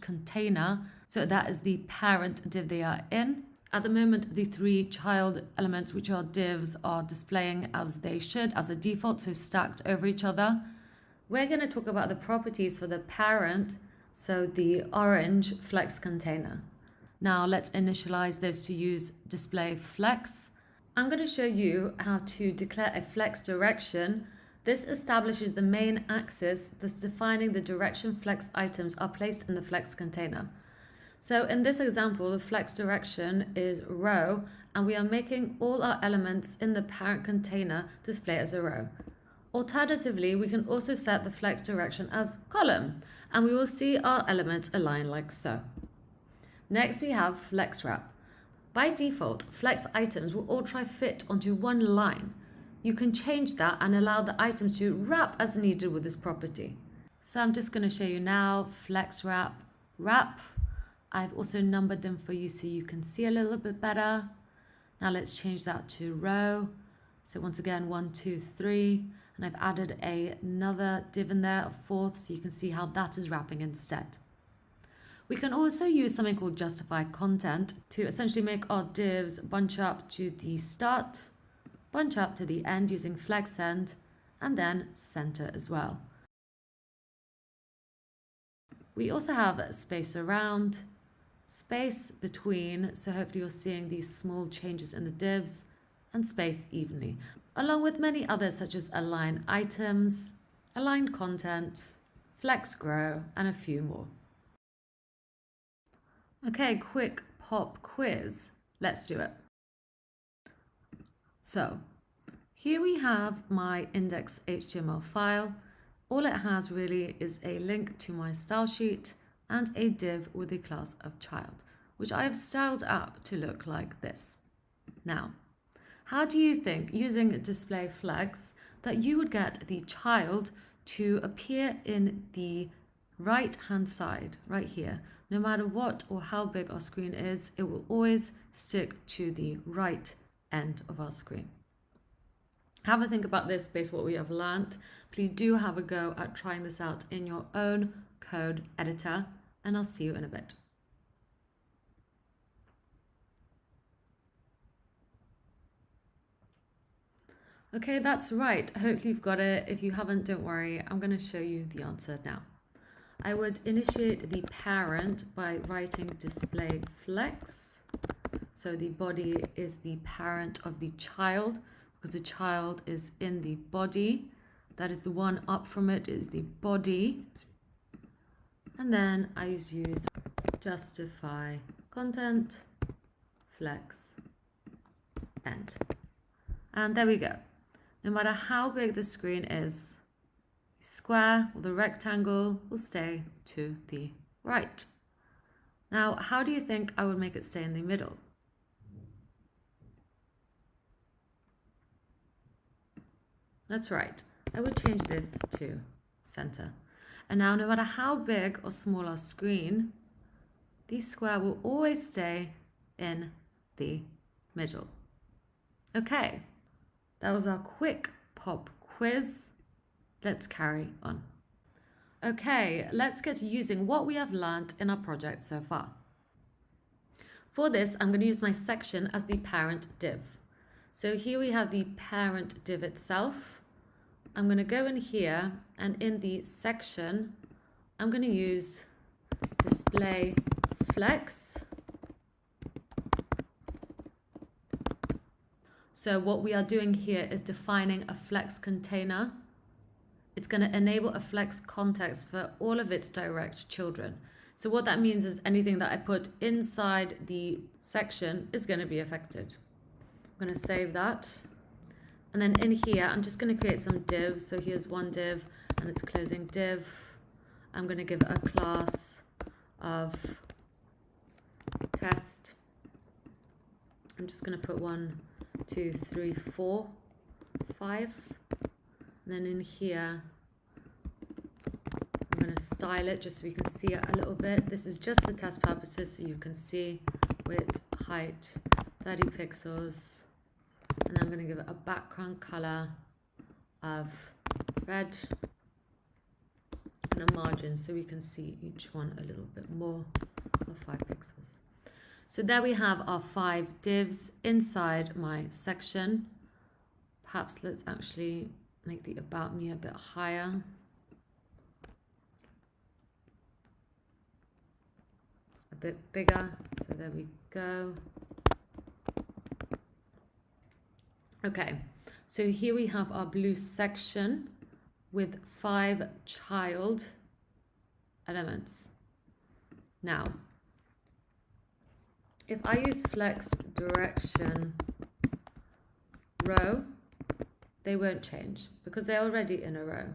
container. So that is the parent div they are in. At the moment, the three child elements, which are divs, are displaying as they should, as a default, so stacked over each other. We're going to talk about the properties for the parent, so the orange flex container. Now let's initialize this to use display flex. I'm going to show you how to declare a flex direction. This establishes the main axis, thus defining the direction flex items are placed in the flex container. So in this example, the flex direction is row, and we are making all our elements in the parent container display as a row. Alternatively, we can also set the flex direction as column, and we will see our elements align like so. Next, we have flex wrap. By default, flex items will all try fit onto one line. You can change that and allow the items to wrap as needed with this property. So I'm just going to show you now, flex wrap, wrap. I've also numbered them for you so you can see a little bit better. Now let's change that to row. So once again, 1, 2, 3, and I've added another div in there, a fourth, so you can see how that is wrapping instead. We can also use something called justify content to essentially make our divs bunch up to the start, bunch up to the end using flex end, and then center as well. We also have space around, space between, so hopefully you're seeing these small changes in the divs, and space evenly, along with many others such as align items, align content, flex grow, and a few more. Okay, quick pop quiz. Let's do it. So here we have my index.html file. All it has really is a link to my style sheet and a div with the class of child, which I have styled up to look like this. Now, how do you think, using display flex, that you would get the child to appear in the right-hand side, right here? No matter what or how big our screen is, it will always stick to the right end of our screen. Have a think about this based on what we have learnt. Please do have a go at trying this out in your own code editor, and I'll see you in a bit. Okay, that's right. Hopefully you've got it. If you haven't, don't worry. I'm going to show you the answer now. I would initiate the parent by writing display flex. So the body is the parent of the child, because the child is in the body. That is the one up from it is the body. And then I use justify content flex end. And there we go. No matter how big the screen is, the square or the rectangle will stay to the right. Now, how do you think I would make it stay in the middle? That's right. I would change this to center. And now, no matter how big or small our screen, the square will always stay in the middle. Okay, that was our quick pop quiz. Let's carry on. Okay, let's get to using what we have learned in our project so far. For this, I'm going to use my section as the parent div. So here we have the parent div itself. I'm going to go in here, and in the section, I'm going to use display flex. So what we are doing here is defining a flex container. It's going to enable a flex context for all of its direct children. So what that means is anything that I put inside the section is going to be affected. I'm going to save that. And then in here, I'm just going to create some divs. So here's one div and it's a closing div. I'm going to give it a class of test. I'm just going to put 1, 2, 3, 4, 5. And then in here, I'm going to style it just so we can see it a little bit. This is just for test purposes, so you can see width, height, 30 pixels. And I'm going to give it a background color of red. And and a margin so we can see each one a little bit more of 5 pixels. So there we have our 5 divs inside my section. Perhaps let's actually make the About Me a bit higher. A bit bigger, so there we go. Okay, so here we have our blue section with 5 child elements. Now, if I use flex direction row, they won't change because they're already in a row.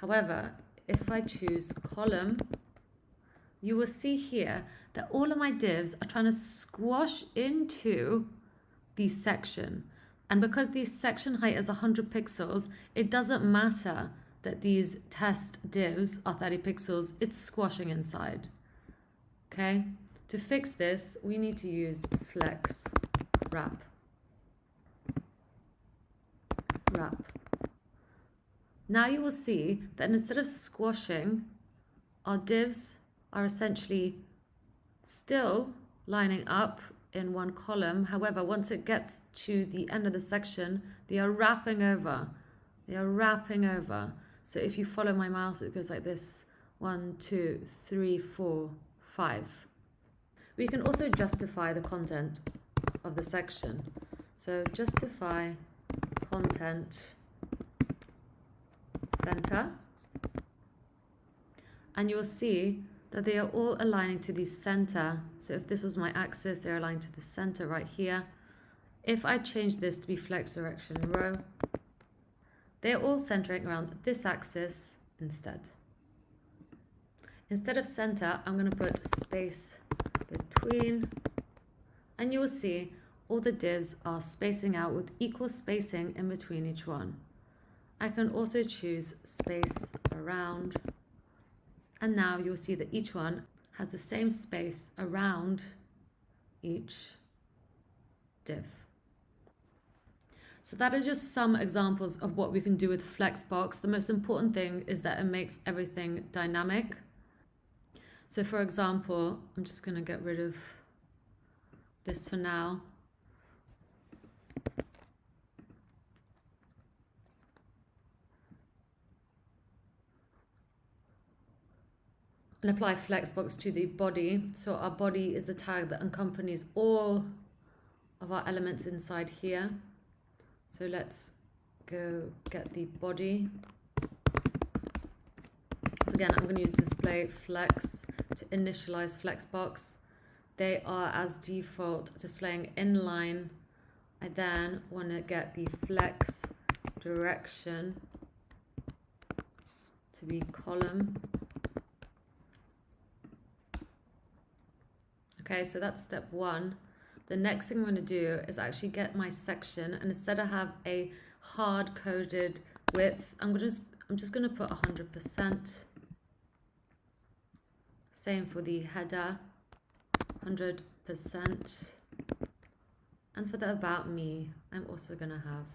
However, if I choose column, you will see here that all of my divs are trying to squash into the section. And because the section height is 100 pixels, it doesn't matter that these test divs are 30 pixels, it's squashing inside. Okay? To fix this, we need to use flex wrap. Now you will see that instead of squashing, our divs are essentially still lining up in one column. However, once it gets to the end of the section, they are wrapping over. They are wrapping over. So if you follow my mouse, it goes like this: 1, 2, 3, 4, 5. We can also justify the content of the section. So justify content center. And you will see that they are all aligning to the center. So if this was my axis, they're aligned to the center right here. If I change this to be flex direction row, they're all centering around this axis instead. Instead of center, I'm going to put space between, and you will see all the divs are spacing out with equal spacing in between each one. I can also choose space around, and now you'll see that each one has the same space around each div. So that is just some examples of what we can do with Flexbox. The most important thing is that it makes everything dynamic. So for example, I'm just going to get rid of this for now. And apply Flexbox to the body. So our body is the tag that accompanies all of our elements inside here. So let's go get the body. So again, I'm going to use display flex to initialize Flexbox. They are as default displaying inline. I then want to get the flex direction to be column. Okay, so that's step 1. The next thing I'm going to do is actually get my section, and instead of have a hard-coded width, I'm just going to put 100%. Same for the header, 100%. And for the About Me, I'm also going to have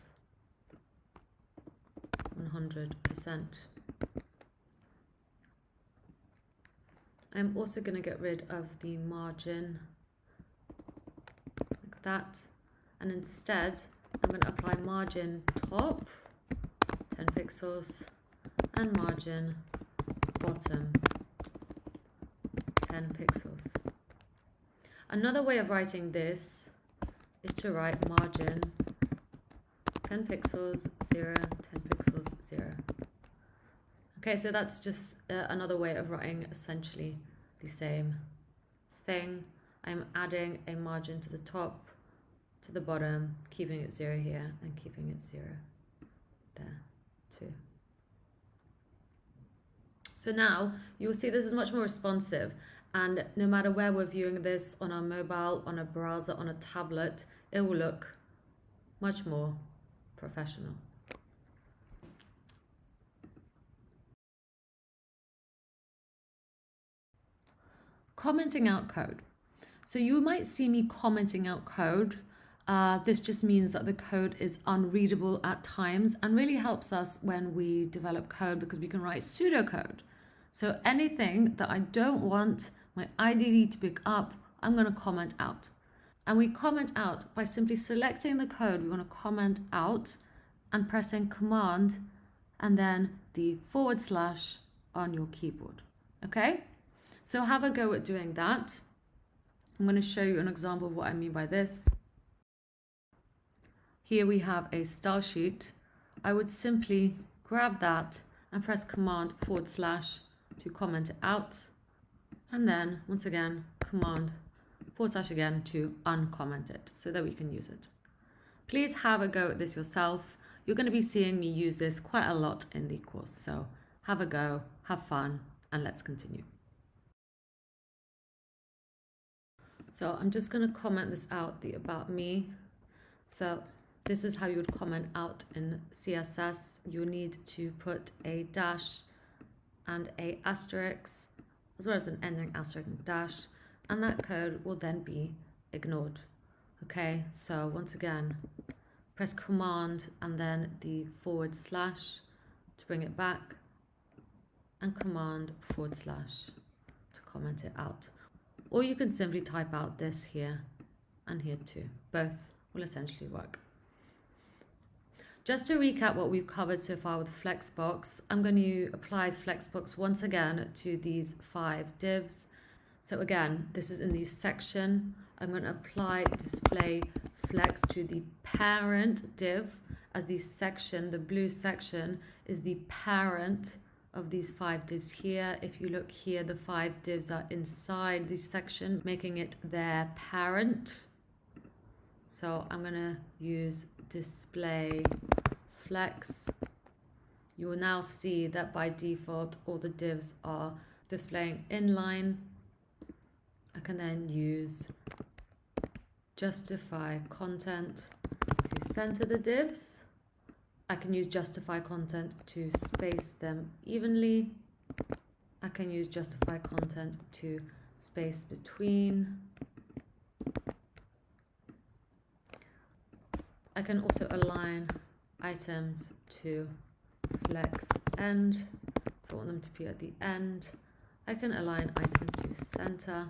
100%. I'm also going to get rid of the margin, like that. And instead, I'm going to apply margin top, 10 pixels, and margin bottom, 10 pixels. Another way of writing this is to write margin 10 pixels, 0, 10 pixels, 0. Okay, so that's just another way of writing essentially the same thing. I'm adding a margin to the top, to the bottom, keeping it 0 here, and keeping it 0 there too. So now you'll see this is much more responsive, and no matter where we're viewing this, on our mobile, on a browser, on a tablet, it will look much more professional. Commenting out code. So you might see me commenting out code. This just means that the code is unreadable at times and really helps us when we develop code because we can write pseudocode. So anything that I don't want my IDE to pick up, I'm going to comment out. And we comment out by simply selecting the code we want to comment out and pressing Command and then the / on your keyboard. Okay? So have a go at doing that. I'm going to show you an example of what I mean by this. Here we have a style sheet. I would simply grab that and press Command / to comment it out. And then once again, Command / again to uncomment it so that we can use it. Please have a go at this yourself. You're going to be seeing me use this quite a lot in the course. So have a go, have fun, and let's continue. So I'm just going to comment this out, the about me. So this is how you would comment out in CSS. You need to put a dash and a asterisk, as well as an ending asterisk and dash, and that code will then be ignored. Okay, so once again, press Command and then the / to bring it back, and Command / to comment it out. Or you can simply type out this here and here too. Both will essentially work. Just to recap what we've covered so far with Flexbox, I'm going to apply Flexbox once again to these 5 divs. So again, this is in the section. I'm going to apply display flex to the parent div, as the section, the blue section, is the parent of these 5 divs here. If you look here, the 5 divs are inside the section, making it their parent. So I'm going to use display flex. You will now see that by default, all the divs are displaying inline. I can then use justify content to center the divs. I can use justify content to space them evenly. I can use justify content to space between. I can also align items to flex end if I want them to be at the end. I can align items to center.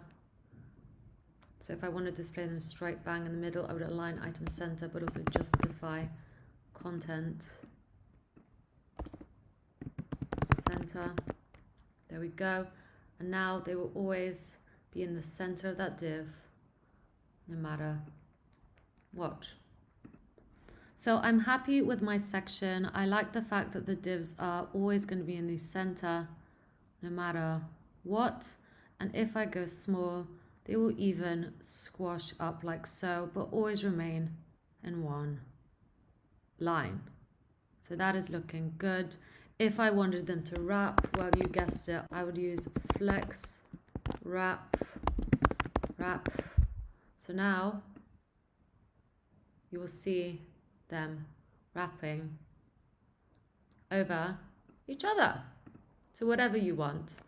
So if I want to display them straight bang in the middle, I would align item center, but also justify content center. There we go. And now they will always be in the center of that div, no matter what. So I'm happy with my section. I like the fact that the divs are always going to be in the center, no matter what. And if I go small, they will even squash up like so, but always remain in one line. So that is looking good. If I wanted them to wrap, well, you guessed it, I would use flex, wrap. So now you will see them wrapping over each other. So whatever you want.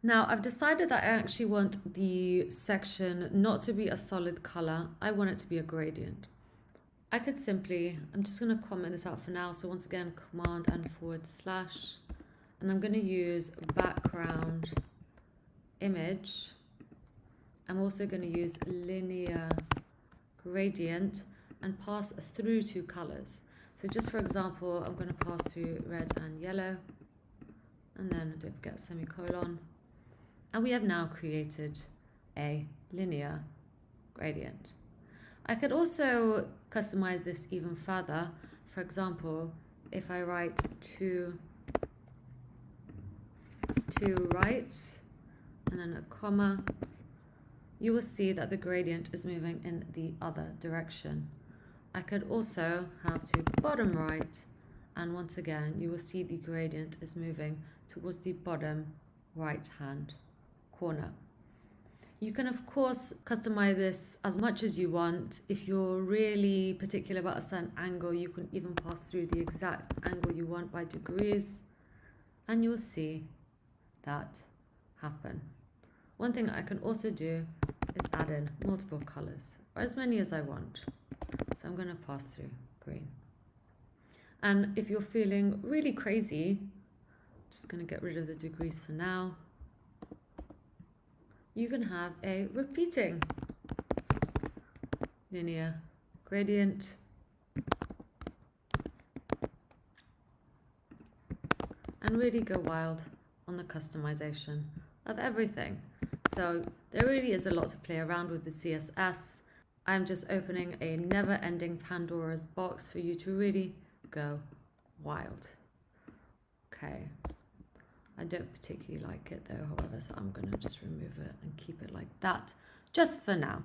Now I've decided that I actually want the section not to be a solid color. I want it to be a gradient. I could simply, I'm just going to comment this out for now. So once again, Command and /, and I'm going to use background image. I'm also going to use linear gradient and pass through 2 colors. So just for example, I'm going to pass through red and yellow, and then don't forget semicolon. And we have now created a linear gradient. I could also customize this even further. For example, if I write to right and then a comma, you will see that the gradient is moving in the other direction. I could also have to bottom right, and once again, you will see the gradient is moving towards the bottom right hand corner. You can of course customize this as much as you want. If you're really particular about a certain angle, you can even pass through the exact angle you want by degrees, and you will see that happen. One thing I can also do is add in multiple colors, or as many as I want. So I'm going to pass through green. And if you're feeling really crazy, just going to get rid of the degrees for now. You can have a repeating linear gradient. And really go wild on the customization of everything. So there really is a lot to play around with the CSS. I'm just opening a never-ending Pandora's box for you to really go wild. Okay. I don't particularly like it though, however, so I'm going to just remove it and keep it like that just for now.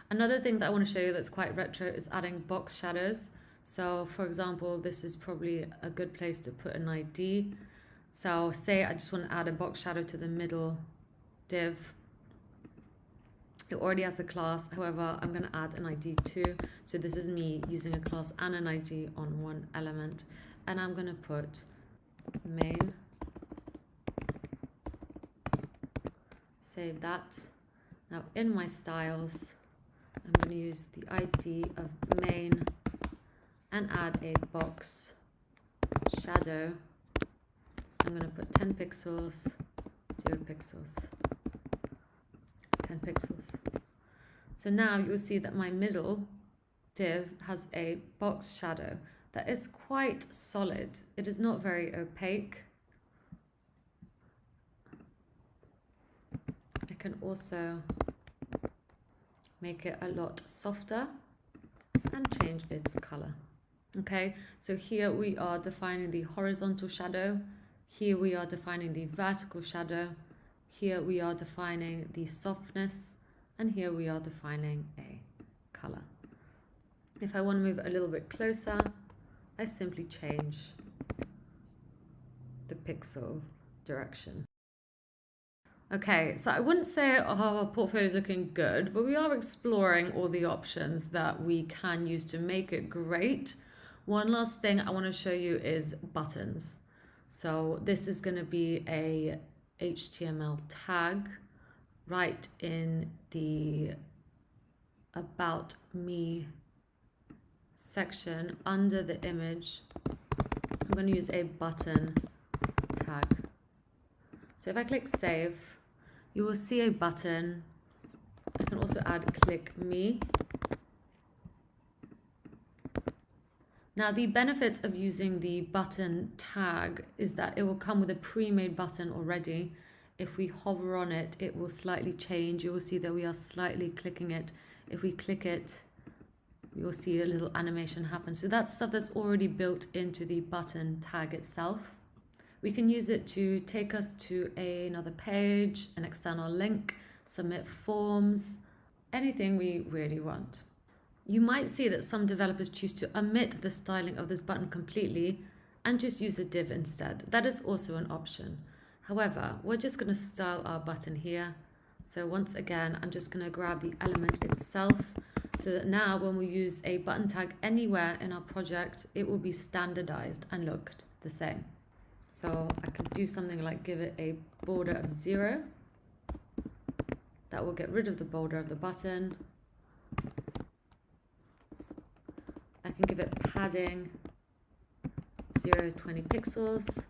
Another thing that I want to show you that's quite retro is adding box shadows. So for example, this is probably a good place to put an ID. So say I just want to add a box shadow to the middle div. It already has a class, however, I'm going to add an ID too. So this is me using a class and an ID on one element. And I'm going to put main. Save that. Now in my styles, I'm going to use the ID of main and add a box shadow. I'm going to put 10 pixels, 0 pixels, 10 pixels. So now you'll see that my middle div has a box shadow that is quite solid. It is not very opaque. I can also make it a lot softer and change its color. Okay, so here we are defining the horizontal shadow. Here we are defining the vertical shadow. Here we are defining the softness. And here we are defining a color. If I want to move it a little bit closer, I simply change the pixel direction. Okay, so I wouldn't say our portfolio is looking good, but we are exploring all the options that we can use to make it great. One last thing I want to show you is buttons. So this is going to be a HTML tag right in the About Me section under the image. I'm going to use a button tag. So if I click save, you will see a button. I can also add click me. Now the benefits of using the button tag is that it will come with a pre-made button already. If we hover on it, it will slightly change. You will see that we are slightly clicking it. If we click it, you'll see a little animation happen. So that's stuff that's already built into the button tag itself. We can use it to take us to another page, an external link, submit forms, anything we really want. You might see that some developers choose to omit the styling of this button completely and just use a div instead. That is also an option. However, we're just going to style our button here. So once again, I'm just going to grab the element itself so that now when we use a button tag anywhere in our project, it will be standardized and look the same. So I could do something like give it a border of 0. That will get rid of the border of the button. I can give it padding 0.20 pixels,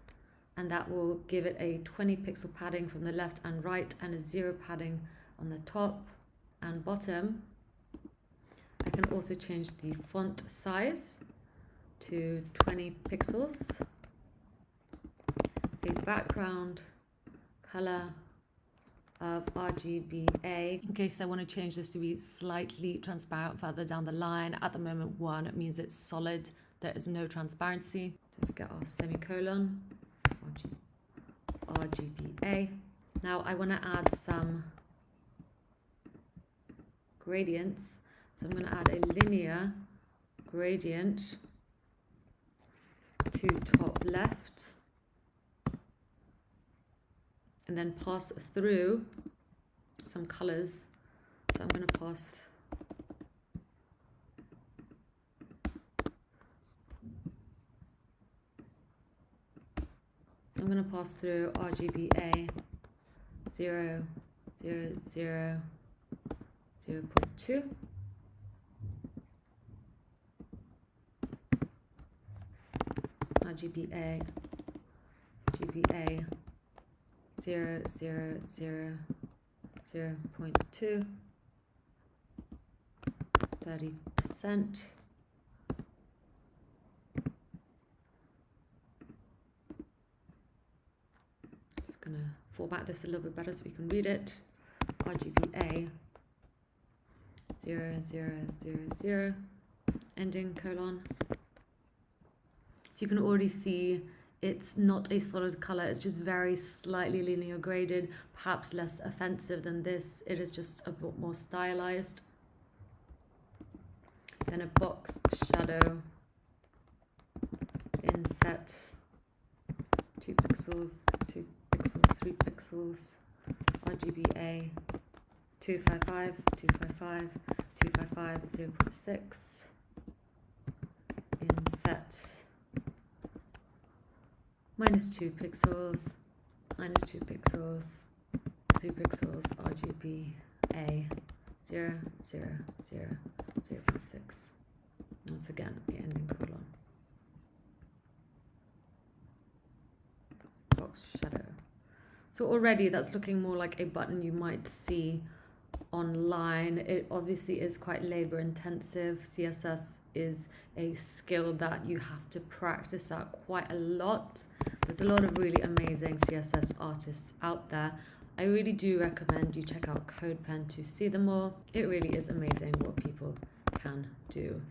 and that will give it a 20 pixel padding from the left and right and a 0 padding on the top and bottom. I can also change the font size to 20 pixels. A background color of RGBA in case I want to change this to be slightly transparent further down the line. At the moment 1, it means it's solid. There is no transparency. Don't forget our semicolon. RGBA. Now I want to add some gradients. So I'm going to add a linear gradient to top left. And then pass through some colors. So I'm going to pass So I'm going to pass through RGBA 0, 0, 0, 0.2. RGBA, GBA 0, 0, 0, 0.2, 30%. Just gonna format this a little bit better so we can read it. RGBA 0, 0, 0, 0, ending colon. So you can already see it's not a solid color, it's just very slightly linear graded, perhaps less offensive than this. It is just a bit more stylized. Then a box shadow, inset, 2 pixels, 2 pixels, 3 pixels, RGBA, 255, 255, 255, 0.6, inset, -2 pixels, -2 pixels, 3 pixels, RGBA, 0, 0, 0, 0.6. Once again, the ending colon. Box shadow. So already that's looking more like a button you might see online. It obviously is quite labor intensive. CSS is a skill that you have to practice at quite a lot. There's a lot of really amazing CSS artists out there. I really do recommend you check out CodePen to see them all. It really is amazing what people can do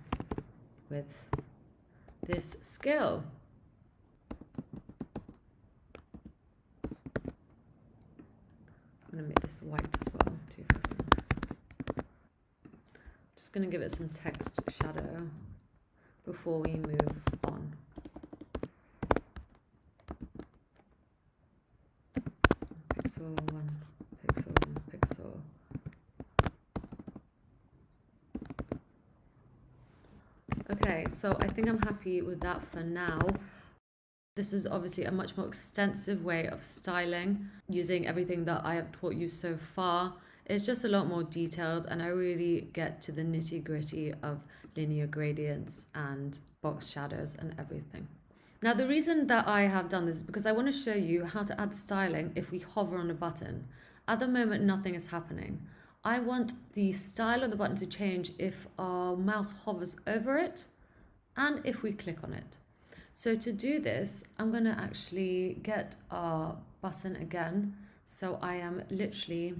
with this skill. I'm going to make this white as well. Just going to give it some text shadow before we move on. Pixel, 1 pixel, 1 pixel. Okay, so I think I'm happy with that for now. This is obviously a much more extensive way of styling using everything that I have taught you so far. It's just a lot more detailed and I really get to the nitty-gritty of linear gradients and box shadows and everything. Now the reason that I have done this is because I want to show you how to add styling if we hover on a button. At the moment nothing is happening. I want the style of the button to change if our mouse hovers over it and if we click on it. So to do this, I'm going to actually get our button again. So I am literally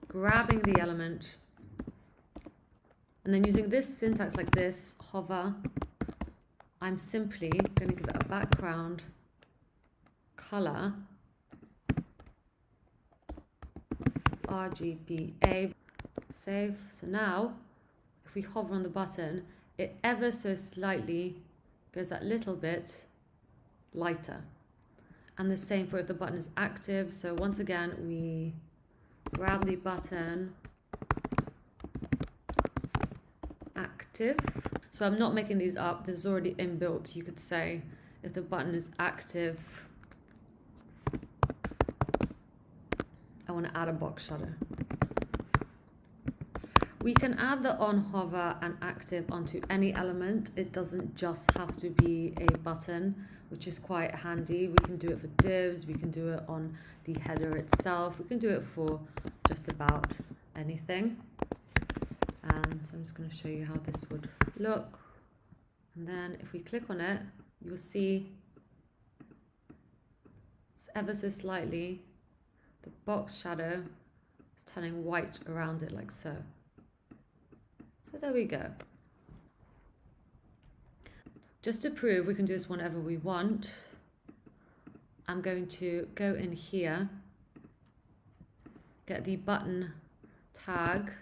grabbing the element and then using this syntax like this, hover, I'm simply going to give it a background color, RGBA, save. So now if we hover on the button, it ever so slightly goes that little bit lighter. And the same for if the button is active. So once again, we grab the button, active. So I'm not making these up. This is already inbuilt. You could say if the button is active, I want to add a box shadow. We can add the on, hover and active onto any element. It doesn't just have to be a button, which is quite handy. We can do it for divs, we can do it on the header itself, we can do it for just about anything. And so I'm just going to show you how this would look. And then if we click on it, you'll see it's ever so slightly, the box shadow is turning white around it like so. So there we go. Just to prove we can do this whenever we want, I'm going to go in here, get the button tag.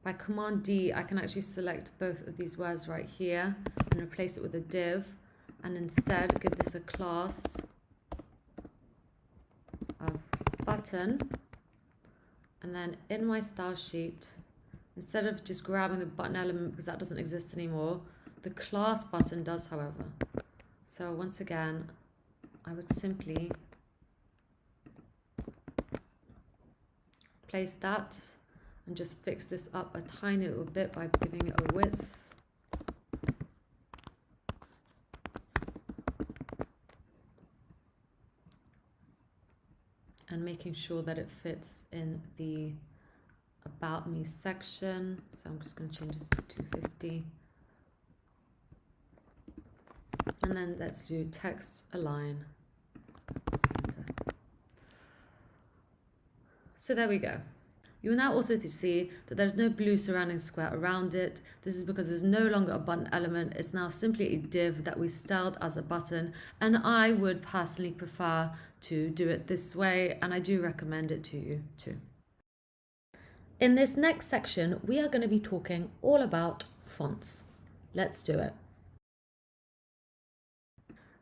By Command D, I can actually select both of these words right here and replace it with a div, and instead give this a class of button. And then in my style sheet, instead of just grabbing the button element because that doesn't exist anymore, the class button does, however. So once again, I would simply place that and just fix this up a tiny little bit by giving it a width. And making sure that it fits in the About Me section. So I'm just going to change this to 250. And then let's do text align center. So there we go. You will now also see that there's no blue surrounding square around it. This is because there's no longer a button element. It's now simply a div that we styled as a button. And I would personally prefer to do it this way. And I do recommend it to you too. In this next section, we are going to be talking all about fonts. Let's do it.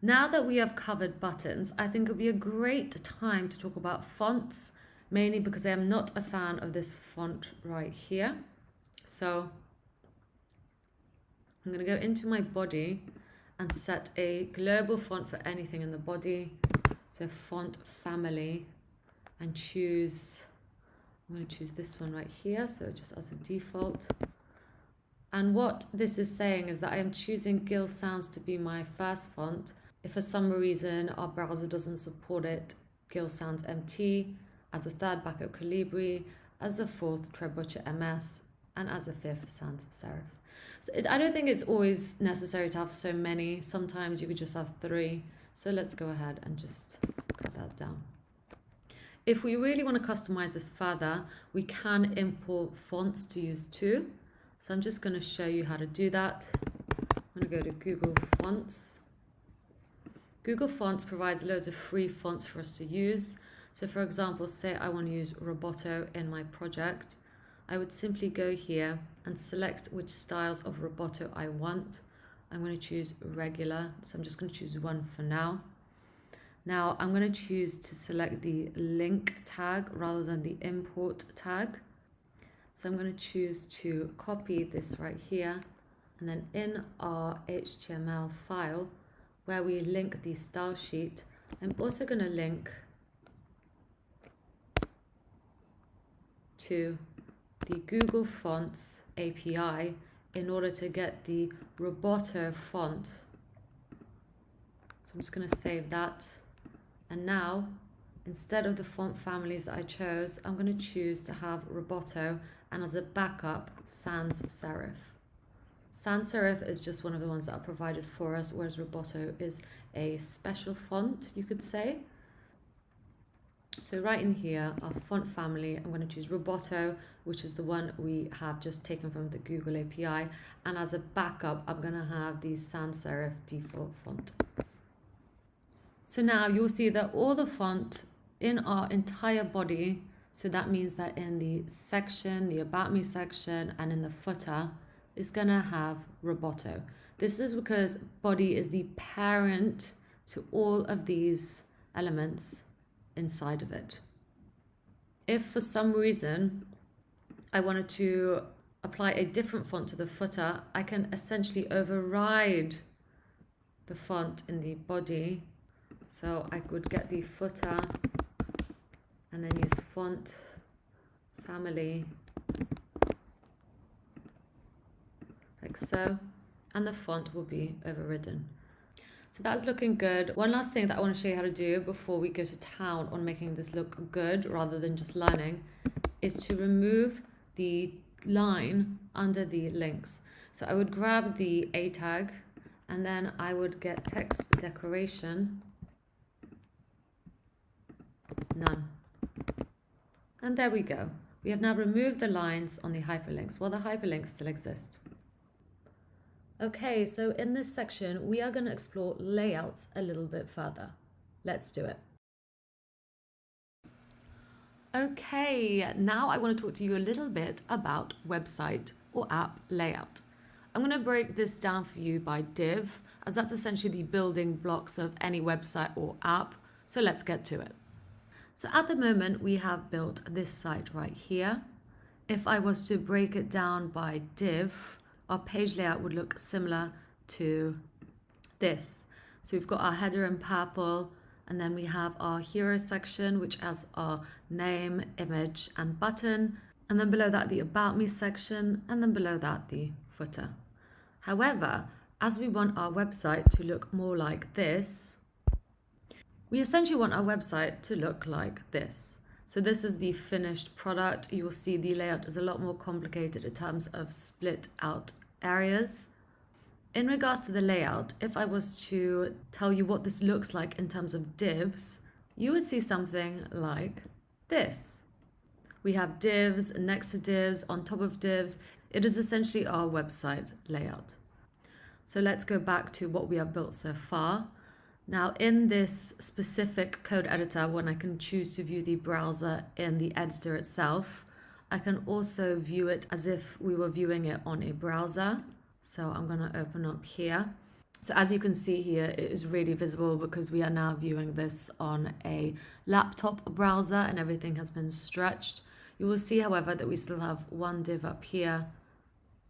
Now that we have covered buttons, I think it would be a great time to talk about fonts, mainly because I am not a fan of this font right here. So I'm going to go into my body and set a global font for anything in the body. So font family, and choose, I'm going to choose this one right here. So just as a default. And what this is saying is that I am choosing Gill Sans to be my first font. If for some reason our browser doesn't support it, Gill Sans MT, as a third backup Calibri, as a fourth Trebuchet MS, and as a fifth Sans Serif. So I don't think it's always necessary to have so many. Sometimes you could just have 3. So let's go ahead and just cut that down. If we really want to customize this further, we can import fonts to use too. So I'm just going to show you how to do that. I'm going to go to Google Fonts. Google Fonts provides loads of free fonts for us to use. So for example, say I want to use Roboto in my project. I would simply go here and select which styles of Roboto I want. I'm going to choose regular. So I'm just going to choose one for now. Now I'm going to choose to select the link tag rather than the import tag. So I'm going to choose to copy this right here. And then in our HTML file, where we link the style sheet, I'm also going to link to the Google Fonts API in order to get the Roboto font. So I'm just going to save that. And now, instead of the font families that I chose, I'm going to choose to have Roboto and as a backup, Sans Serif. Sans Serif is just one of the ones that are provided for us, whereas Roboto is a special font, you could say. So right in here, our font family, I'm going to choose Roboto, which is the one we have just taken from the Google API. And as a backup, I'm going to have the Sans Serif default font. So now you'll see that all the font in our entire body, so that means that in the section, the About Me section, and in the footer, is going to have Roboto. This is because body is the parent to all of these elements inside of it. If for some reason I wanted to apply a different font to the footer, I can essentially override the font in the body. So I would get the footer and then use font family like so, and the font will be overridden. So that's looking good. One last thing that I want to show you how to do before we go to town on making this look good rather than just learning is to remove the line under the links. So I would grab the A tag and then I would get text decoration, none. And there we go. We have now removed the lines on the hyperlinks while the hyperlinks still exist. Okay, so in this section, we are going to explore layouts a little bit further. Let's do it. Okay, now I want to talk to you a little bit about website or app layout. I'm going to break this down for you by div, as that's essentially the building blocks of any website or app. So let's get to it. So at the moment, we have built this site right here. If I was to break it down by div, our page layout would look similar to this. So we've got our header in purple, and then we have our hero section, which has our name, image, and button. And then below that, the About Me section, and then below that, the footer. However, as we want our website to look more like this, we essentially want our website to look like this. So this is the finished product. You will see the layout is a lot more complicated in terms of split out areas. In regards to the layout, if I was to tell you what this looks like in terms of divs, you would see something like this. We have divs next to divs, on top of divs. It is essentially our website layout. So let's go back to what we have built so far. Now in this specific code editor, when I can choose to view the browser in the editor itself, I can also view it as if we were viewing it on a browser. So I'm going to open up here. So as you can see here, it is really visible because we are now viewing this on a laptop browser and everything has been stretched. You will see, however, that we still have one div up here,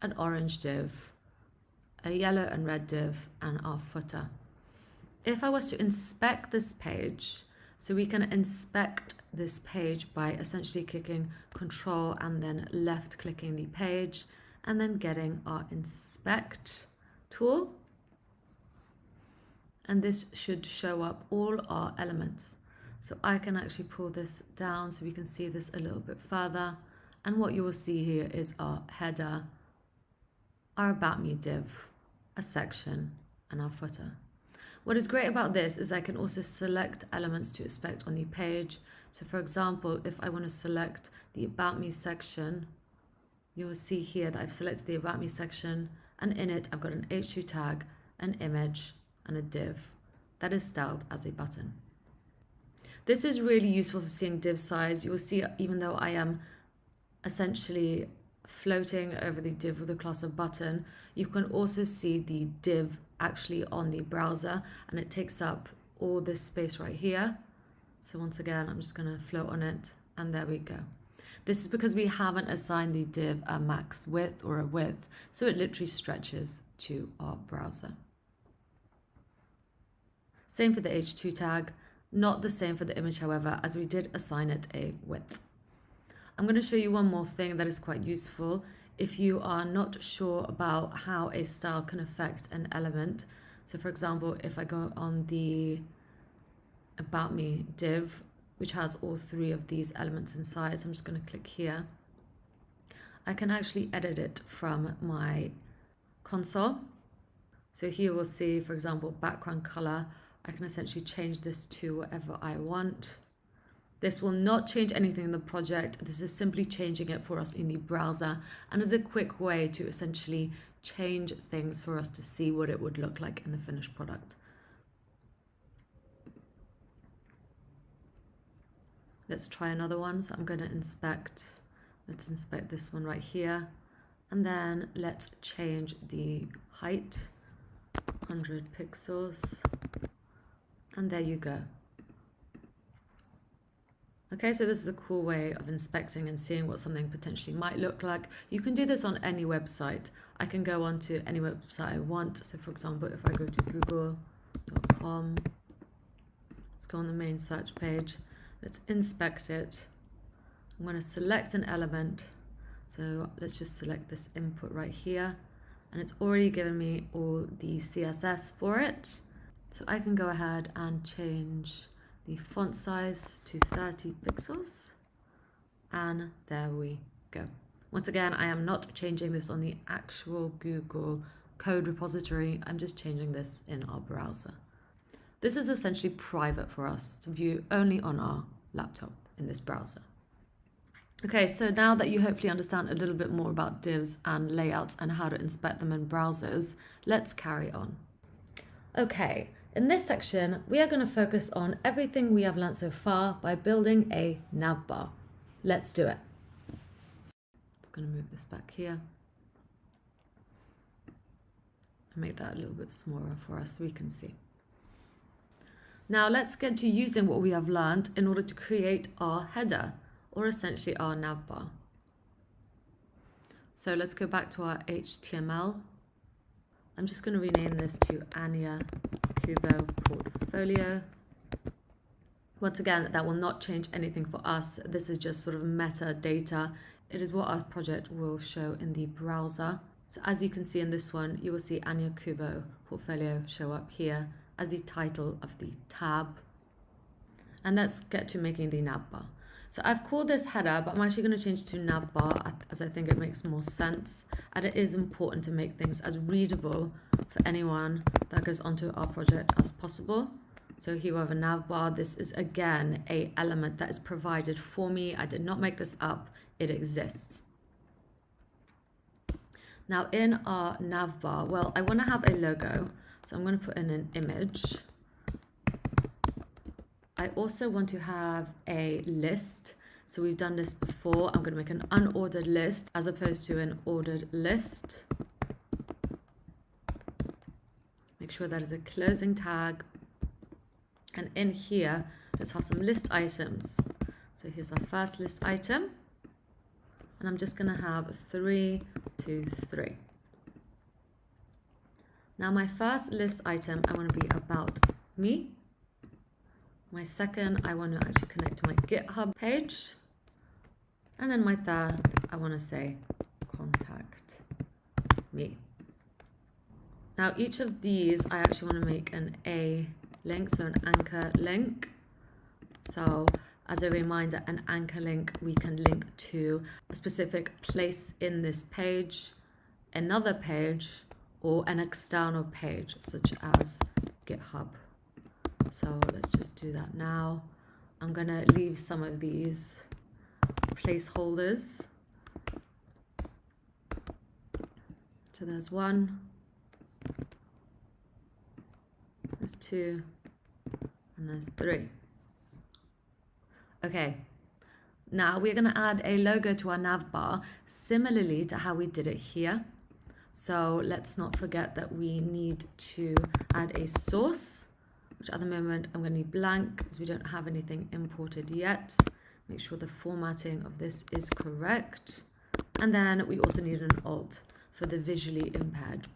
an orange div, a yellow and red div, and our footer. If I was to inspect this page, so we can inspect this page by essentially clicking Control and then left clicking the page, and then getting our inspect tool. And this should show up all our elements. So I can actually pull this down so we can see this a little bit further. And what you will see here is our header, our About Me div, a section, and our footer. What is great about this is I can also select elements to inspect on the page. So for example, if I want to select the About Me section, you will see here that I've selected the About Me section, and in it I've got an H2 tag, an image, and a div that is styled as a button. This is really useful for seeing div size. You will see, even though I am essentially floating over the div with the class of button, you can also see the div actually on the browser, and it takes up all this space right here. So once again, I'm just going to float on it, and there we go. This is because we haven't assigned the div a max width or a width, so it literally stretches to our browser. Same for the H2 tag, not the same for the image, however, as we did assign it a width. I'm going to show you one more thing that is quite useful if you are not sure about how a style can affect an element. So for example, if I go on the About Me div, which has all three of these elements inside, so I'm just going to click here. I can actually edit it from my console. So here we'll see, for example, background color. I can essentially change this to whatever I want. This will not change anything in the project. This is simply changing it for us in the browser, and is a quick way to essentially change things for us to see what it would look like in the finished product. Let's try another one. So I'm going to inspect, let's inspect this one right here. And then let's change the height, 100 pixels. And there you go. Okay, so this is a cool way of inspecting and seeing what something potentially might look like. You can do this on any website. I can go on to any website I want. So for example, if I go to google.com, let's go on the main search page. Let's inspect it. I'm going to select an element. So let's just select this input right here. And it's already given me all the CSS for it. So I can go ahead and change the font size to 30 pixels. And there we go. Once again, I am not changing this on the actual Google code repository. I'm just changing this in our browser. This is essentially private for us to view only on our laptop in this browser. Okay, so now that you hopefully understand a little bit more about divs and layouts and how to inspect them in browsers, let's carry on. Okay, in this section, we are going to focus on everything we have learned so far by building a navbar. Let's do it. Just going to move this back here and make that a little bit smaller for us so we can see. Now let's get to using what we have learned in order to create our header, or essentially our navbar. So let's go back to our HTML, I'm just going to rename this to Anya Kubo Portfolio. Once again, that will not change anything for us. This is just sort of metadata. It is what our project will show in the browser. So as you can see in this one, you will see Anya Kubo Portfolio show up here as the title of the tab. And let's get to making the navbar. So I've called this header, but I'm actually going to change to navbar as I think it makes more sense. And it is important to make things as readable for anyone that goes onto our project as possible. So here we have a navbar. This is again an element that is provided for me. I did not make this up. It exists. Now in our navbar, well, I want to have a logo. So I'm going to put in an image. I also want to have a list. So we've done this before. I'm going to make an unordered list as opposed to an ordered list. Make sure that is a closing tag. And in here, let's have some list items. So here's our first list item. And I'm just going to have 3, 2, 3. Now my first list item, I want to be about me. My second, I want to actually connect to my GitHub page. And then my third, I want to say contact me. Now each of these, I actually want to make an A link, so an anchor link. So as a reminder, an anchor link, we can link to a specific place in this page, another page, or an external page, such as GitHub. So let's just do that now. I'm going to leave some of these placeholders. So there's 1, there's 2, and there's 3. Okay, now we're going to add a logo to our navbar similarly to how we did it here. So let's not forget that we need to add a source, which at the moment I'm going to need blank because we don't have anything imported yet. Make sure the formatting of this is correct. And then we also need an alt for the visually impaired.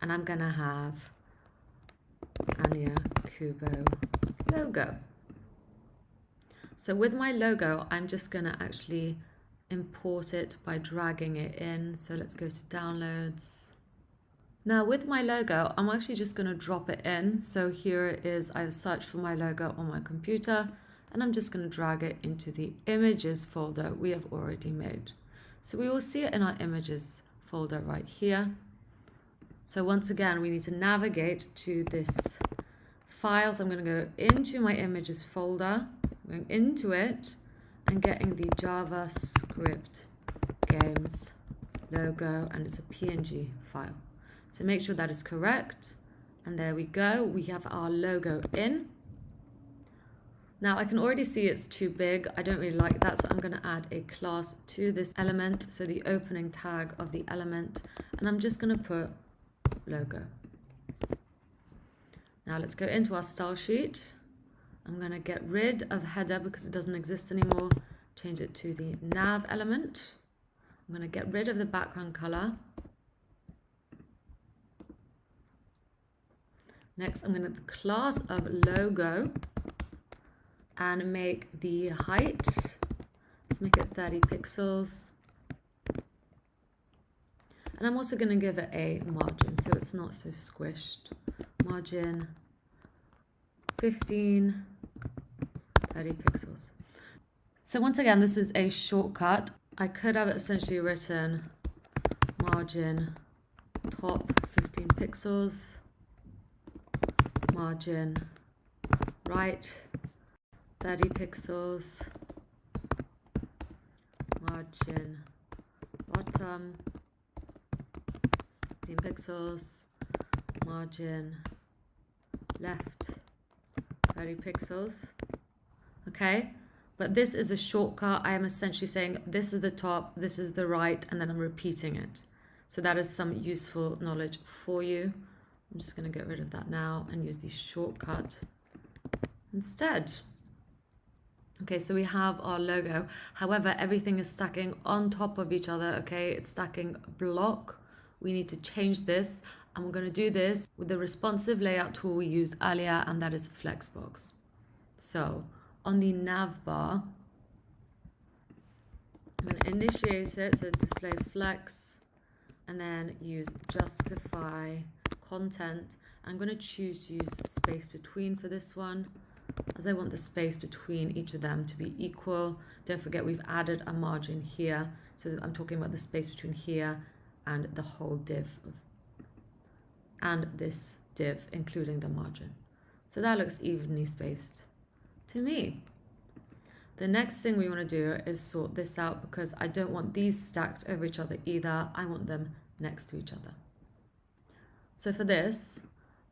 And I'm going to have Anya Kubo logo. So with my logo, I'm just going to actually import it by dragging it in. So let's go to downloads. Now with my logo, I'm actually just going to drop it in. So here it is. I've searched for my logo on my computer and I'm just going to drag it into the images folder we have already made. So we will see it in our images folder right here. So once again, we need to navigate to this file. So I'm going to go into my images folder, going into it and getting the JavaScript games logo, and it's a PNG file. So make sure that is correct. And there we go. We have our logo in. Now I can already see it's too big. I don't really like that. So I'm going to add a class to this element. So the opening tag of the element, and I'm just going to put logo. Now let's go into our style sheet. I'm going to get rid of header because it doesn't exist anymore. Change it to the nav element. I'm going to get rid of the background color. Next, I'm going to the class of logo and make the height. Let's make it 30 pixels. And I'm also going to give it a margin so it's not so squished. Margin 15, 30 pixels. So once again, this is a shortcut. I could have essentially written margin top 15 pixels, margin right 30 pixels, margin bottom 15 pixels, margin left 30 pixels. Okay, but this is a shortcut. I am essentially saying this is the top, this is the right, and then I'm repeating it. So that is some useful knowledge for you. I'm just going to get rid of that now and use the shortcut instead. Okay, so we have our logo. However, everything is stacking on top of each other. Okay, it's stacking block. We need to change this. And we're going to do this with the responsive layout tool we used earlier, and that is Flexbox. So on the nav bar, I'm going to initiate it, so display flex, and then use justify content. I'm going to choose to use space between for this one, as I want the space between each of them to be equal. Don't forget we've added a margin here, so I'm talking about the space between here and the whole div and this div, including the margin. So that looks evenly spaced to me. The next thing we want to do is sort this out, because I don't want these stacked over each other either. I want them next to each other. So for this,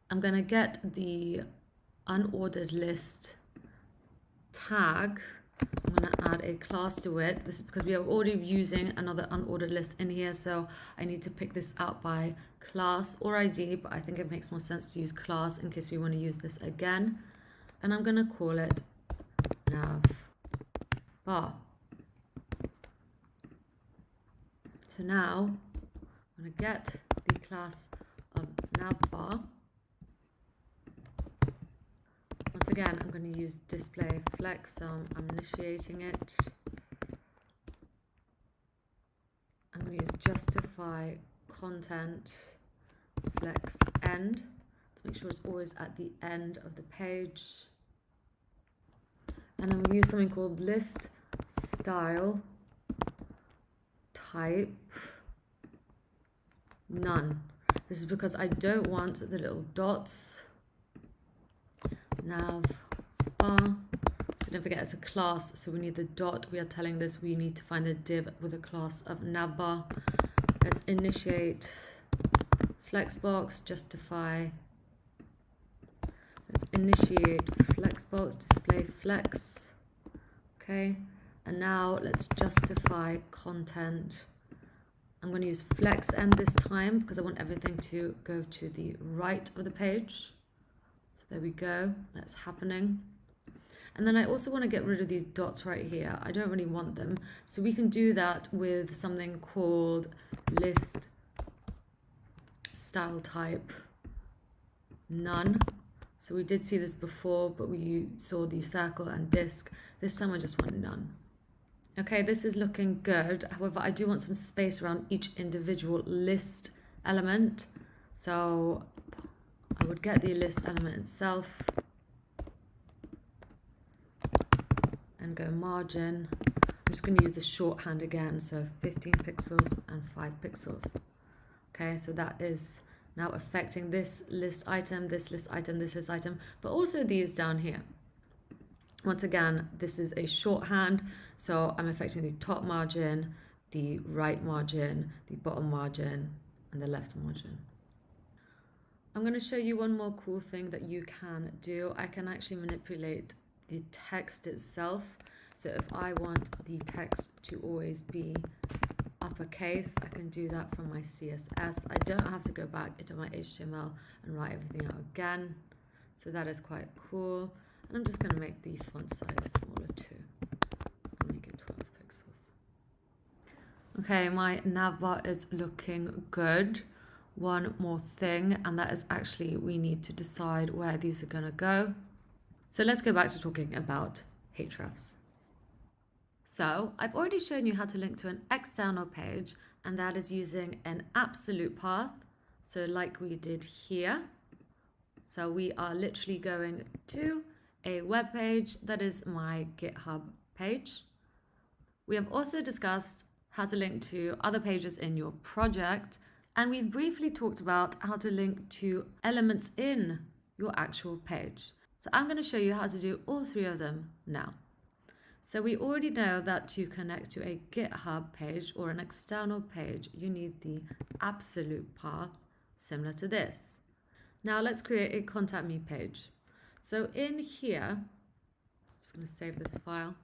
I'm going to get the unordered list tag. I'm going to add a class to it. This is because we are already using another unordered list in here, so I need to pick this out by class or ID, but I think it makes more sense to use class in case we want to use this again. And I'm going to call it nav bar. So now I'm going to get the class of navbar. Once again, I'm going to use display flex, so I'm initiating it. I'm going to use justify content flex end to make sure it's always at the end of the page. And I'm going to use something called list style type none. This is because I don't want the little dots. Nav bar. So don't forget it's a class, so we need the dot. We are telling this we need to find the div with a class of navbar. Let's initiate flexbox, justify. Let's initiate flexbox, display flex. Okay, and now let's justify content. I'm going to use flex end this time because I want everything to go to the right of the page. So there we go, that's happening. And then I also want to get rid of these dots right here. I don't really want them. So we can do that with something called list style type none. So we did see this before, but we saw the circle and disk. This time I just want none. Okay, this is looking good. However, I do want some space around each individual list element. So I would get the list element itself and go margin. I'm just going to use the shorthand again, so 15 pixels and 5 pixels. Okay, so that is now affecting this list item, this list item, this list item, but also these down here. Once again, this is a shorthand, so I'm affecting the top margin, the right margin, the bottom margin, and the left margin. I'm going to show you one more cool thing that you can do. I can actually manipulate the text itself. So if I want the text to always be uppercase, I can do that from my CSS. I don't have to go back into my HTML and write everything out again. So that is quite cool. And I'm just going to make the font size smaller too. I'll make it 12 pixels. Okay, my navbar is looking good. One more thing, and that is actually we need to decide where these are going to go. So let's go back to talking about hrefs. So I've already shown you how to link to an external page, and that is using an absolute path. So like we did here. So we are literally going to a web page that is my GitHub page. We have also discussed how to link to other pages in your project, and we've briefly talked about how to link to elements in your actual page. So I'm going to show you how to do all three of them now. So we already know that to connect to a GitHub page or an external page, you need the absolute path similar to this. Now let's create a contact me page. So in here, I'm just going to save this file.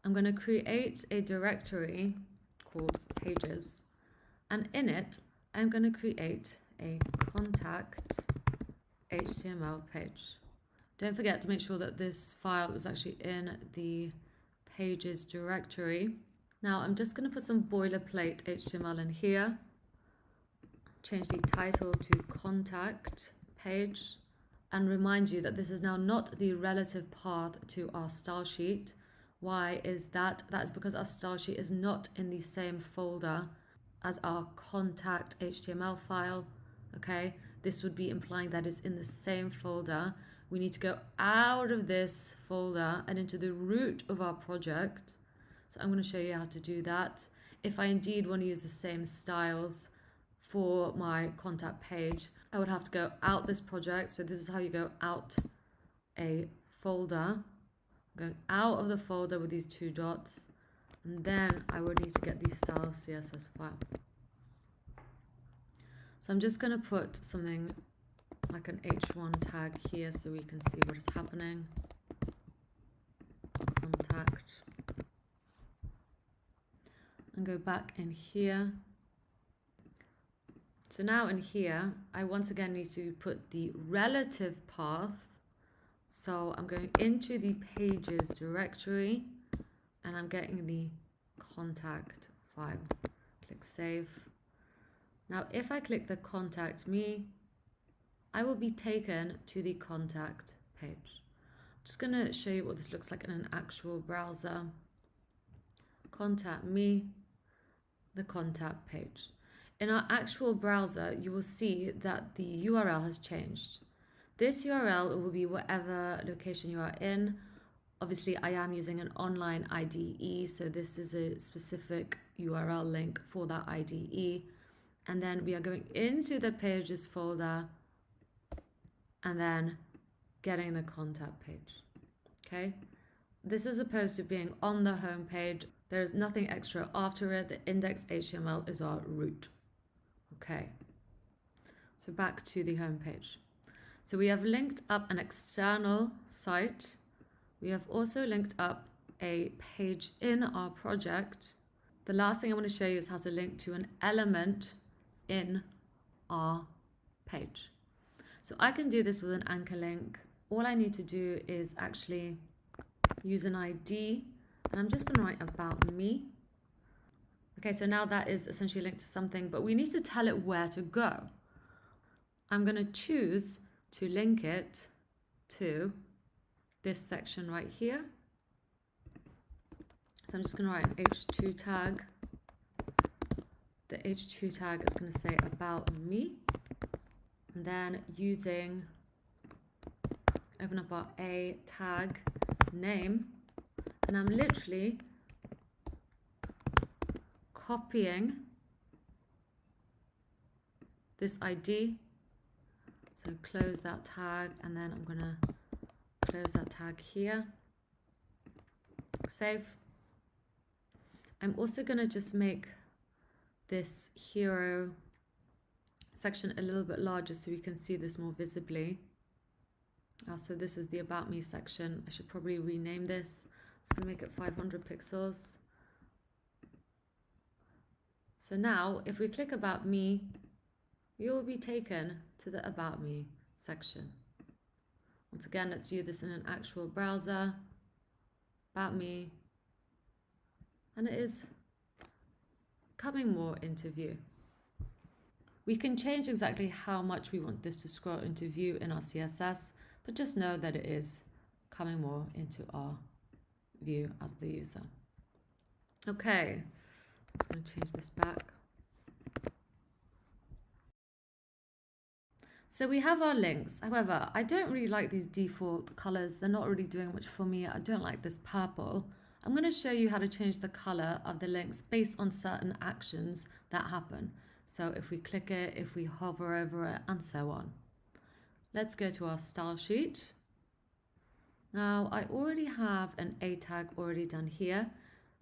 I'm going to create a directory called pages, and in it, I'm going to create a contact HTML page. Don't forget to make sure that this file is actually in the pages directory. Now I'm just going to put some boilerplate HTML in here. change the title to contact page and remind you that this is now not the relative path to our style sheet. Why is that? That is because our style sheet is not in the same folder as our contact HTML file. Okay, this would be implying that it's in the same folder. We need to go out of this folder and into the root of our project. So I'm going to show you how to do that. If I indeed want to use the same styles for my contact page, I would have to go out this project. So this is how you go out a folder. Going out of the folder with these two dots, and then I would need to get the styles CSS file. So I'm just going to put something like an H1 tag here so we can see what is happening. Contact. And go back in here. So now in here, I once again need to put the relative path. So I'm going into the pages directory and I'm getting the contact file. Click save. Now, if I click the contact me, I will be taken to the contact page. I'm just going to show you what this looks like in an actual browser. Contact me, the contact page. In our actual browser, you will see that the URL has changed. This URL will be whatever location you are in. Obviously, I am using an online IDE, so this is a specific URL link for that IDE. And then we are going into the pages folder and then getting the contact page. Okay, this is opposed to being on the home page. There is nothing extra after it. The index.html is our root. Okay, so back to the home page. So we have linked up an external site. We have also linked up a page in our project. The last thing I want to show you is how to link to an element in our page. So I can do this with an anchor link. All I need to do is actually use an ID, and I'm just going to write about me. Okay, so now that is essentially linked to something, but we need to tell it where to go. I'm going to choose to link it to this section right here. So I'm just going to write an H2 tag. The H2 tag is going to say about me. And then using, open up our A tag name, and I'm literally copying this ID. So close that tag, and then I'm going to close that tag here. Save. I'm also going to just make this hero section a little bit larger so we can see this more visibly. So this is the about me section. I should probably rename this. I'm just going to make it 500 pixels. So now if we click about me, you will be taken to the about me section. Once again, let's view this in an actual browser. About me. And it is coming more into view. We can change exactly how much we want this to scroll into view in our CSS, but just know that it is coming more into our view as the user. Okay, I'm just going to change this back. So we have our links. However, I don't really like these default colors. They're not really doing much for me. I don't like this purple. I'm going to show you how to change the color of the links based on certain actions that happen. So if we click it, if we hover over it, and so on. Let's go to our style sheet. Now, I already have an A tag already done here.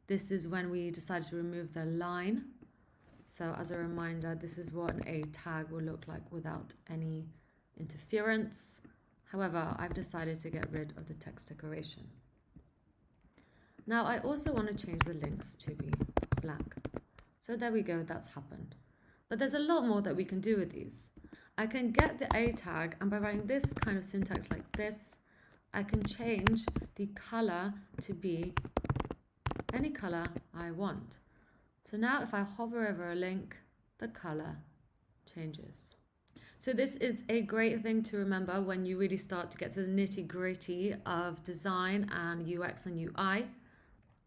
This is when we decided to remove the line. So as a reminder, this is what an A tag will look like without any interference. However, I've decided to get rid of the text decoration. Now I also want to change the links to be black. So there we go, that's happened. But there's a lot more that we can do with these. I can get the A tag, and by writing this kind of syntax like this, I can change the color to be any color I want. So now if I hover over a link, the color changes. So this is a great thing to remember when you really start to get to the nitty-gritty of design and UX and UI.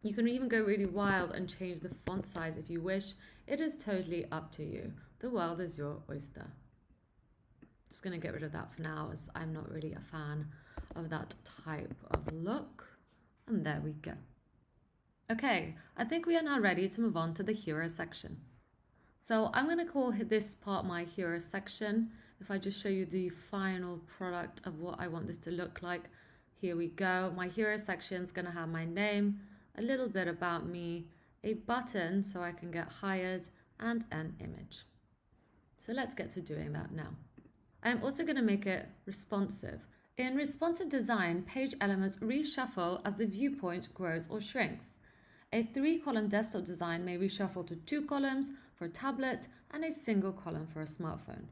You can even go really wild and change the font size if you wish. It is totally up to you. The world is your oyster. Just going to get rid of that for now, as I'm not really a fan of that type of look. And there we go. Okay, I think we are now ready to move on to the hero section. So I'm going to call this part my hero section. If I just show you the final product of what I want this to look like, here we go. My hero section is going to have my name, a little bit about me, a button so I can get hired, and an image. So let's get to doing that now. I'm also going to make it responsive. In responsive design, page elements reshuffle as the viewpoint grows or shrinks. A 3-column desktop design may reshuffle to 2 columns for a tablet and a single column for a smartphone.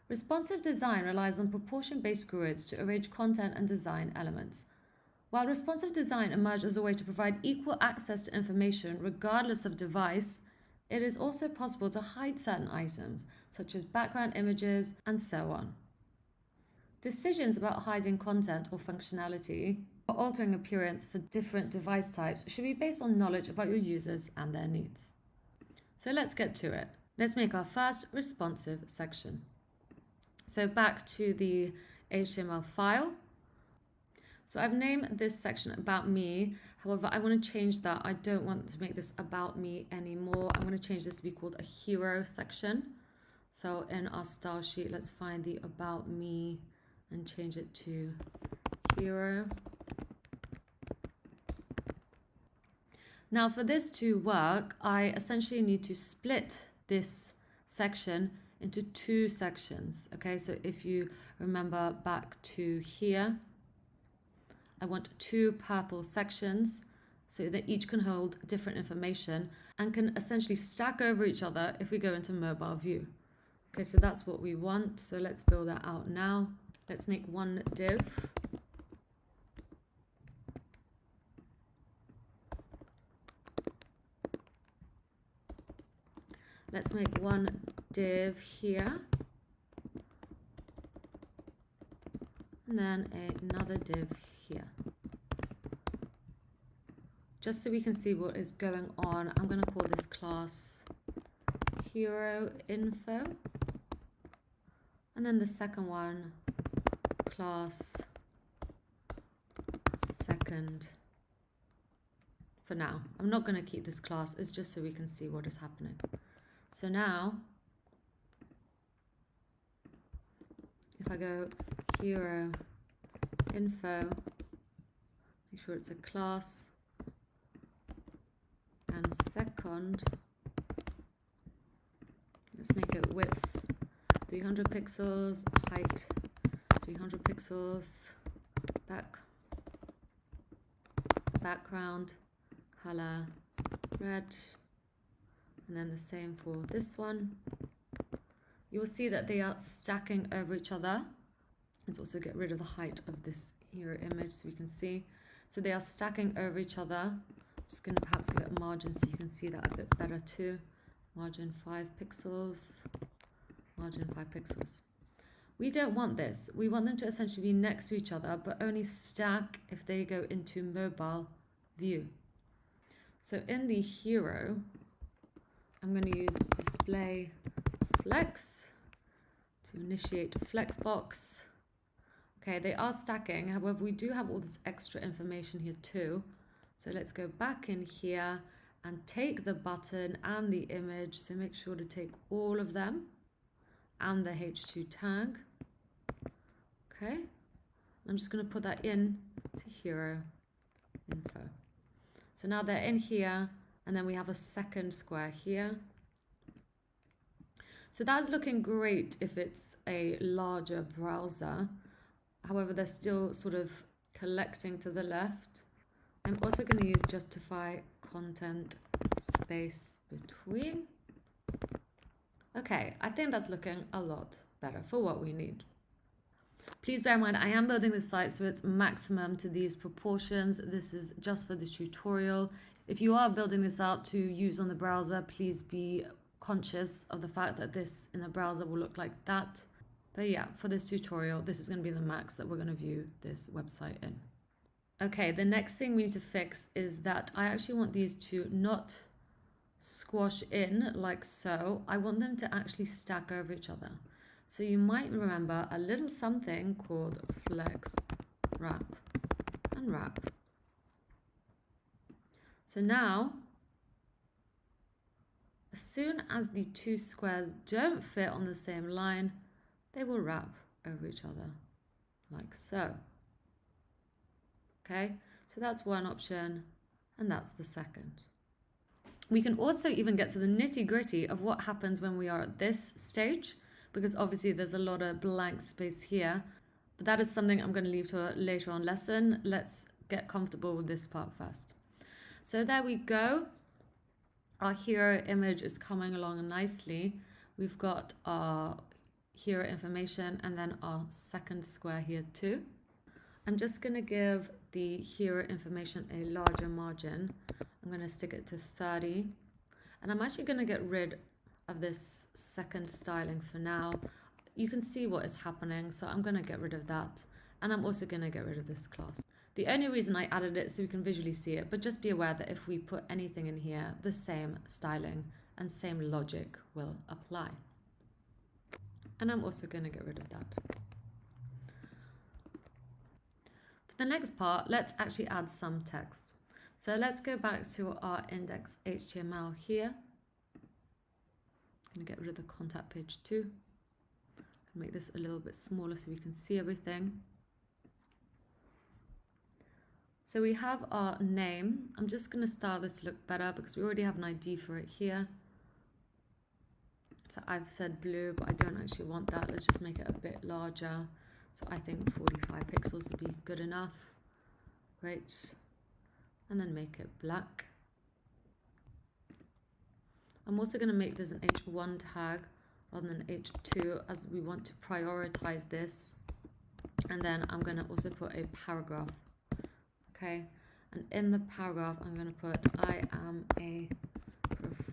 Responsive design relies on proportion-based grids to arrange content and design elements. While responsive design emerged as a way to provide equal access to information regardless of device, it is also possible to hide certain items, such as background images and so on. Decisions about hiding content or functionality or altering appearance for different device types should be based on knowledge about your users and their needs. So let's get to it. Let's make our first responsive section. So back to the HTML file. So I've named this section about me. However, I want to change that. I don't want to make this about me anymore. I'm going to change this to be called a hero section. So in our style sheet, let's find the about me and change it to hero. Now for this to work, I essentially need to split this section into 2 sections. Okay, so if you remember back to here, I want 2 purple sections so that each can hold different information and can essentially stack over each other if we go into mobile view. Okay, so that's what we want. So let's build that out now. Let's make one div. Let's make one div here. And then another div here. Just so we can see what is going on, I'm going to call this class hero info. And then the second one, class second. For now, I'm not going to keep this class. It's just so we can see what is happening. So now, if I go hero info, make sure it's a class, and second, let's make it width 300 pixels, height 300 pixels, background color red, and then the same for this one. You'll see that they are stacking over each other. Let's also get rid of the height of this hero image so we can see. So they are stacking over each other. I'm just going to perhaps give it a margin so you can see that a bit better too. Margin 5 pixels, margin 5 pixels. We don't want this. We want them to essentially be next to each other, but only stack if they go into mobile view. So in the hero, I'm going to use display flex to initiate flexbox. Okay, they are stacking. However, we do have all this extra information here too. So let's go back in here and take the button and the image. So make sure to take all of them and the H2 tag. Okay, I'm just going to put that in to hero info. So now they're in here, and then we have a second square here. So that's looking great if it's a larger browser. However, they're still sort of collecting to the left. I'm also going to use justify content space between. Okay, I think that's looking a lot better for what we need. Please bear in mind, I am building this site so it's maximum to these proportions. This is just for the tutorial. If you are building this out to use on the browser, please be conscious of the fact that this in the browser will look like that. But yeah, for this tutorial, this is going to be the max that we're going to view this website in. Okay, the next thing we need to fix is that I actually want these to not squash in like so. I want them to actually stack over each other. So you might remember a little something called flex, wrap, and wrap. So now, as soon as the two squares don't fit on the same line, they will wrap over each other like so. Okay, so that's one option, and that's the second. We can also even get to the nitty-gritty of what happens when we are at this stage, because obviously there's a lot of blank space here, but that is something I'm going to leave to a later on lesson. Let's get comfortable with this part first. So there we go. Our hero image is coming along nicely. We've got our hero information and then our second square here too. I'm just going to give the hero information a larger margin. I'm going to stick it to 30. And I'm actually going to get rid of this second styling for now. You can see what is happening, so I'm going to get rid of that. And I'm also going to get rid of this class. The only reason I added it so we can visually see it, but just be aware that if we put anything in here, the same styling and same logic will apply. And I'm also going to get rid of that. For the next part, let's actually add some text. So let's go back to our index.html here. I'm going to get rid of the contact page too. Make this a little bit smaller so we can see everything. So we have our name. I'm just going to style this to look better because we already have an ID for it here. So I've said blue, but I don't actually want that. Let's just make it a bit larger. So I think 45 pixels would be good enough. Great. And then make it black. I'm also going to make this an H1 tag rather than H2 as we want to prioritize this. And then I'm going to also put a paragraph. Okay, and in the paragraph, I'm going to put, I am a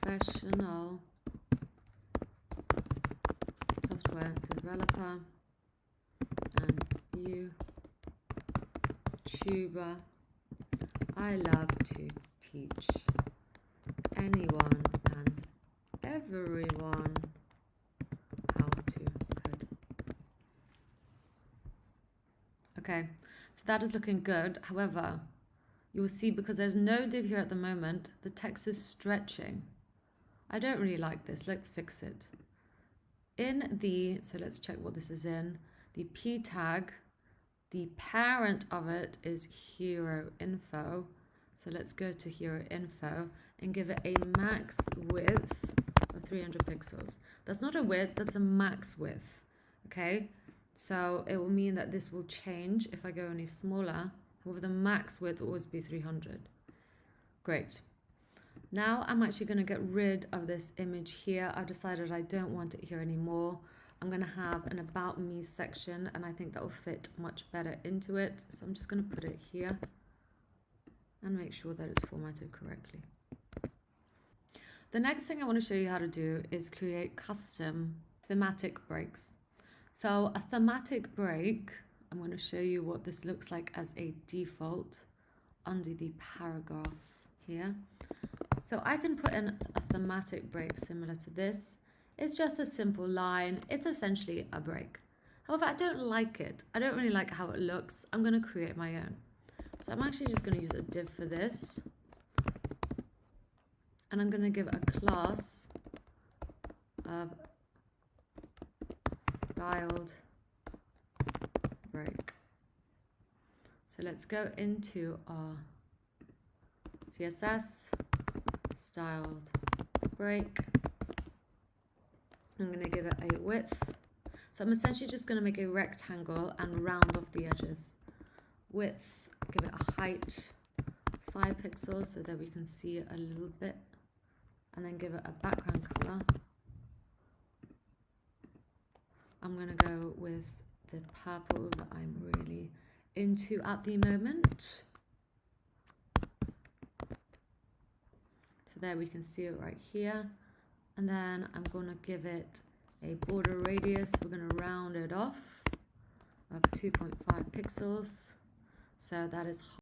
professional software developer and YouTuber. I love to teach anyone and everyone how to code. Okay. So that is looking good. However, you will see because there's no div here at the moment, the text is stretching. I don't really like this. Let's fix it. So let's check what this is in. The p tag, the parent of it is hero info. So let's go to hero info and give it a max width of 300 pixels. That's not a width, that's a max width. Okay. So it will mean that this will change if I go any smaller. However, the max width will always be 300. Great. Now I'm actually going to get rid of this image here. I've decided I don't want it here anymore. I'm going to have an about me section and I think that will fit much better into it. So I'm just going to put it here and make sure that it's formatted correctly. The next thing I want to show you how to do is create custom thematic breaks. So a thematic break, I'm going to show you what this looks like as a default under the paragraph here. So I can put in a thematic break similar to this. It's just a simple line. It's essentially a break. However, I don't like it. I don't really like how it looks. I'm going to create my own. So I'm actually just going to use a div for this. And I'm going to give it a class of styled break. So let's go into our CSS, styled break. I'm going to give it a width. So I'm essentially just going to make a rectangle and round off the edges. Width, give it a height, 5 pixels so that we can see it a little bit. And then give it a background color. I'm going to go with the purple that I'm really into at the moment. So there we can see it right here. And then I'm going to give it a border radius. We're going to round it off of 2.5 pixels. So that is